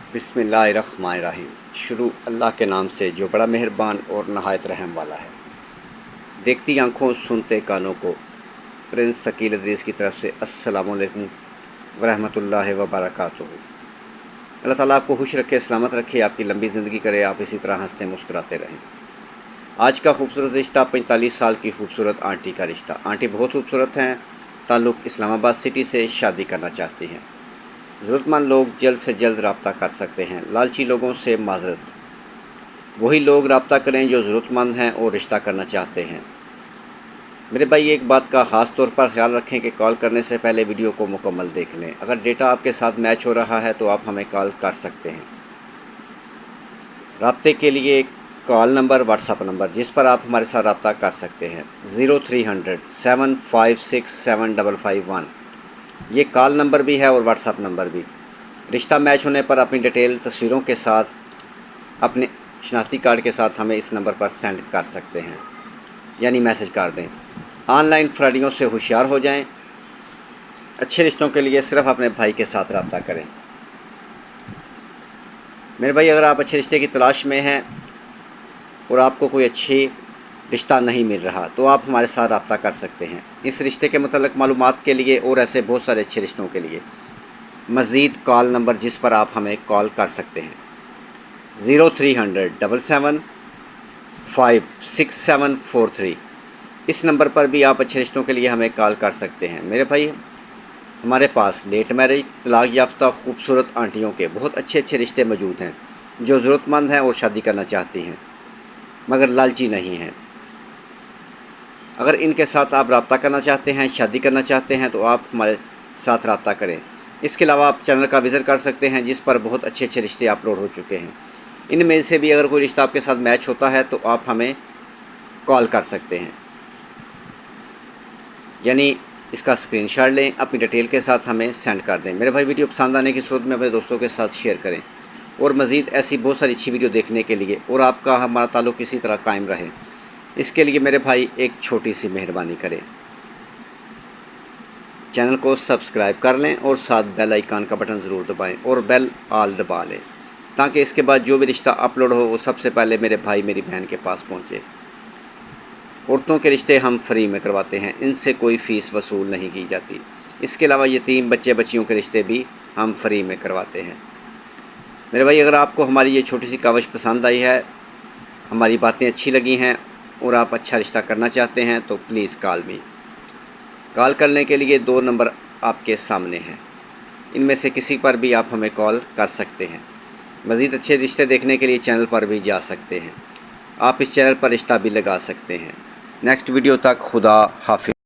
बिस्मिल्लाहिर्रहमानिर्रहीम। शुरू अल्लाह के नाम से जो बड़ा मेहरबान और नहायत रहम वाला है। देखती आँखों सुनते कानों को प्रिंस शकील अदरीस की तरफ से अस्सलामु अलैकुम वरहमतुल्लाहि वबरकातुहू। अल्लाह ताला आपको खुश रखे, सलामत रखे, आपकी लंबी ज़िंदगी करे, आप इसी तरह हंसते मुस्कुराते रहें। आज का खूबसूरत रिश्ता 45 साल की खूबसूरत आंटी का रिश्ता। आंटी बहुत खूबसूरत हैं, ताल्लुक़ इस्लामाबाद सिटी से, शादी करना चाहती हैं। ज़रूरतमंद लोग जल्द से जल्द रब्ता कर सकते हैं। लालची लोगों से माजरत, वही लोग रब्ता करें जो ज़रूरतमंद हैं और रिश्ता करना चाहते हैं। मेरे भाई एक बात का ख़ास तौर पर ख्याल रखें कि कॉल करने से पहले वीडियो को मुकम्मल देख लें। अगर डेटा आपके साथ मैच हो रहा है तो आप हमें कॉल कर सकते हैं। रब्ते के लिए कॉल नंबर, व्हाट्सअप नंबर जिस पर आप हमारे साथ रब्ता कर सकते हैं 0300 756 7551। ये कॉल नंबर भी है और व्हाट्सअप नंबर भी। रिश्ता मैच होने पर अपनी डिटेल तस्वीरों के साथ अपने शनाख्ती कार्ड के साथ हमें इस नंबर पर सेंड कर सकते हैं, यानी मैसेज कर दें। ऑनलाइन फ्रॉडियों से होशियार हो जाएं। अच्छे रिश्तों के लिए सिर्फ अपने भाई के साथ रब्ता करें। मेरे भाई अगर आप अच्छे रिश्ते की तलाश में हैं और आपको कोई अच्छी रिश्ता नहीं मिल रहा तो आप हमारे साथ रब्ता कर सकते हैं। इस रिश्ते के मतलब मालूमात के लिए और ऐसे बहुत सारे अच्छे रिश्तों के लिए मज़ीद कॉल नंबर जिस पर आप हमें कॉल कर सकते हैं 0300 77 56743। इस नंबर पर भी आप अच्छे रिश्तों के लिए हमें कॉल कर सकते हैं। मेरे भाई हमारे पास लेट मैरिज, तलाक याफ्ता खूबसूरत आंटियों के बहुत अच्छे अच्छे रिश्ते मौजूद हैं जो ज़रूरतमंद हैं और शादी करना चाहती हैं मगर लालची नहीं हैं। अगर इनके साथ आप रब्ता करना चाहते हैं, शादी करना चाहते हैं तो आप हमारे साथ रब्ता करें। इसके अलावा आप चैनल का विज़िट कर सकते हैं जिस पर बहुत अच्छे अच्छे रिश्ते अपलोड हो चुके हैं। इनमें से भी अगर कोई रिश्ता आपके साथ मैच होता है तो आप हमें कॉल कर सकते हैं, यानी इसका स्क्रीनशॉट लें, अपनी डिटेल के साथ हमें सेंड कर दें। मेरे भाई वीडियो पसंद आने की सूरत में अपने दोस्तों के साथ शेयर करें और मज़ीद ऐसी बहुत सारी अच्छी वीडियो देखने के लिए और आपका हमारा ताल्लुक़ इसी तरह कायम रहे, इसके लिए मेरे भाई एक छोटी सी मेहरबानी करें, चैनल को सब्सक्राइब कर लें और साथ बेल आइकन का बटन ज़रूर दबाएं और बेल आल दबा लें ताकि इसके बाद जो भी रिश्ता अपलोड हो वो सबसे पहले मेरे भाई मेरी बहन के पास पहुंचे। औरतों के रिश्ते हम फ्री में करवाते हैं, इनसे कोई फ़ीस वसूल नहीं की जाती। इसके अलावा यतीम बच्चे बच्चियों के रिश्ते भी हम फ्री में करवाते हैं। मेरे भाई अगर आपको हमारी ये छोटी सी काविश पसंद आई है, हमारी बातें अच्छी लगी हैं और आप अच्छा रिश्ता करना चाहते हैं तो प्लीज़ कॉल मी। कॉल करने के लिए 2 नंबर आपके सामने हैं, इनमें से किसी पर भी आप हमें कॉल कर सकते हैं। मज़ीद अच्छे रिश्ते देखने के लिए चैनल पर भी जा सकते हैं। आप इस चैनल पर रिश्ता भी लगा सकते हैं। नेक्स्ट वीडियो तक खुदा हाफिज़।